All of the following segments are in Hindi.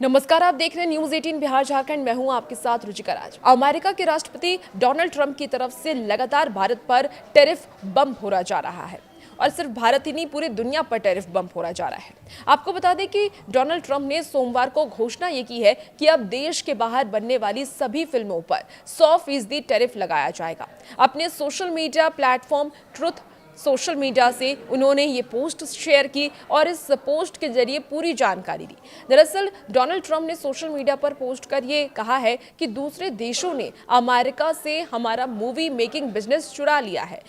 नमस्कार, आप देख रहे हैं न्यूज 18 बिहार झारखंड। मैं हूं आपके साथ रुचिका राज। अमेरिका के राष्ट्रपति डोनाल्ड ट्रंप की तरफ से लगातार भारत पर टैरिफ बम फोड़ा जा रहा है और सिर्फ भारत ही नहीं, पूरी दुनिया पर टैरिफ बम फोड़ा जा रहा है। आपको बता दें कि डोनाल्ड ट्रंप ने सोमवार को घोषणा ये की है कि अब देश के बाहर बनने वाली सभी फिल्मों पर 100% टैरिफ लगाया जाएगा। अपने social media platform truth social media से उन्होंने ये पोस्ट शेयर की और इस पोस्ट के जरिए पूरी जानकारी दी। दरअसल डोनाल्ड ट्रंप ने सोशल मीडिया पर पोस्ट कर ये कहा है कि दूसरे देशों ने अमेरिका से हमारा मूवी मेकिंग बिजनेस चुरा लिया है,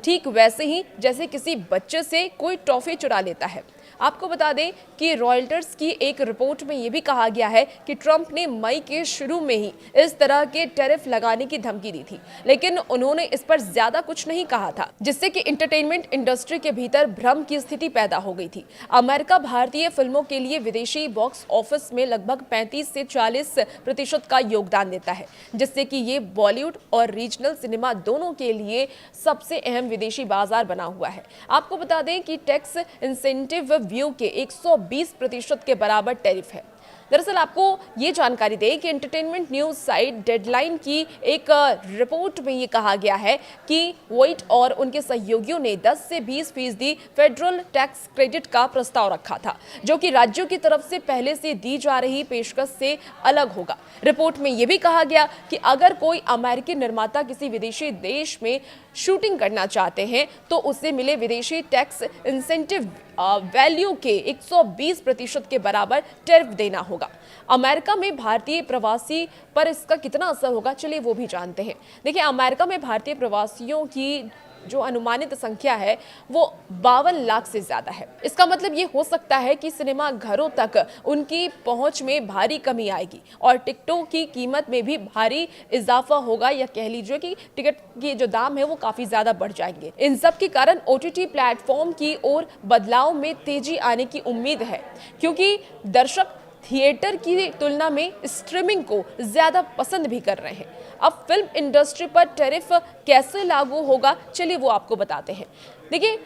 ठीक वैसे ही जैसे किसी बच्चे से कोई टॉफी चुरा लेता है। आपको बता दें कि रॉयटर्स की एक रिपोर्ट में यह भी कहा गया है कि ट्रंप ने मई के शुरू में ही इस तरह के टैरिफ लगाने की धमकी दी थी, लेकिन उन्होंने इस पर ज्यादा कुछ नहीं कहा था, जिससे कि एंटरटेनमेंट इंडस्ट्री के भीतर भ्रम की स्थिति पैदा हो गई थी। अमेरिका भारतीय फिल्मों के लिए विदेशी बॉक्स ऑफिस में लगभग 35 से 40% का योगदान देता है, जिससे कि ये बॉलीवुड और रीजनल सिनेमा दोनों के लिए सबसे अहम विदेशी बाजार बना हुआ है। आपको बता दें कि टैक्स इंसेंटिव व्यू के 120% के बराबर टैरिफ है। दरअसल आपको ये जानकारी दें कि एंटरटेनमेंट न्यूज साइट डेडलाइन की एक रिपोर्ट में ये कहा गया है कि वोइट और उनके सहयोगियों ने 10 से 20% फेडरल टैक्स क्रेडिट का प्रस्ताव रखा था, जो कि राज्यों की तरफ से पहले से दी जा रही पेशकश से अलग होगा। रिपोर्ट में यह भी कहा गया कि अगर कोई अमेरिकी निर्माता किसी विदेशी देश में शूटिंग करना चाहते हैं तो उसे मिले विदेशी टैक्स इंसेंटिव वैल्यू के 120% के बराबर टैरिफ देना होगा। अमेरिका में भारतीय प्रवासी पर इसका कितना असर होगा, चलिए वो भी जानते हैं। देखिए, अमेरिका में भारतीय प्रवासियों की जो अनुमानित संख्या है वो 52 लाख से ज्यादा है। इसका मतलब ये हो सकता है कि सिनेमा घरों तक उनकी पहुंच में भारी कमी आएगी और टिकटों की कीमत में भी भारी इजाफा होगा, या कह लीजिए कि टिकट के जो दाम है वो काफी ज्यादा बढ़ जाएंगे। इन सब के कारण ओटीटी प्लेटफॉर्म की ओर बदलाव में तेजी आने की उम्मीद है, क्योंकि दर्शक थिएटर की तुलना में स्ट्रीमिंग को ज्यादा पसंद भी कर रहे हैं। अब फिल्म इंडस्ट्री पर टैरिफ कैसे लागू होगा, चलिए वो आपको बताते हैं। देखिए,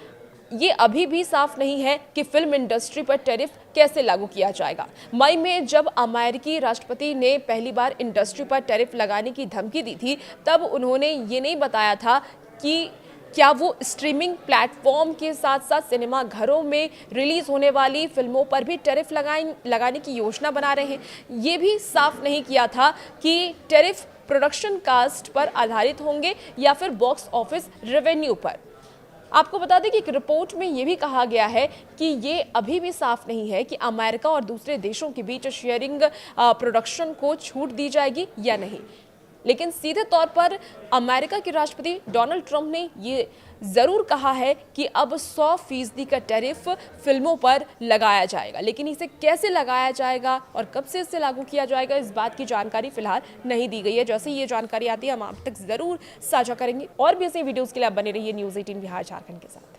ये अभी भी साफ नहीं है कि फिल्म इंडस्ट्री पर टैरिफ कैसे लागू किया जाएगा। मई में जब अमेरिकी राष्ट्रपति ने पहली बार इंडस्ट्री पर टैरिफ लगाने की धमकी दी थी, तब उन्होंने ये नहीं बताया था कि क्या वो स्ट्रीमिंग प्लेटफॉर्म के साथ साथ सिनेमा घरों में रिलीज होने वाली फिल्मों पर भी टैरिफ लगाने की योजना बना रहे हैं। ये भी साफ नहीं किया था कि टैरिफ प्रोडक्शन कास्ट पर आधारित होंगे या फिर बॉक्स ऑफिस रेवेन्यू पर। आपको बता दें कि एक रिपोर्ट में यह भी कहा गया है कि ये अभी भी साफ नहीं है कि अमेरिका और दूसरे देशों के बीच शेयरिंग प्रोडक्शन को छूट दी जाएगी या नहीं। लेकिन सीधे तौर पर अमेरिका के राष्ट्रपति डोनाल्ड ट्रंप ने ये जरूर कहा है कि अब 100% का टैरिफ फिल्मों पर लगाया जाएगा, लेकिन इसे कैसे लगाया जाएगा और कब से इसे लागू किया जाएगा, इस बात की जानकारी फिलहाल नहीं दी गई है। जैसे ही ये जानकारी आती है हम आप तक जरूर साझा करेंगे। और भी ऐसे वीडियोस के लिए आप बने रहिए न्यूज़ 18 बिहार झारखंड के साथ।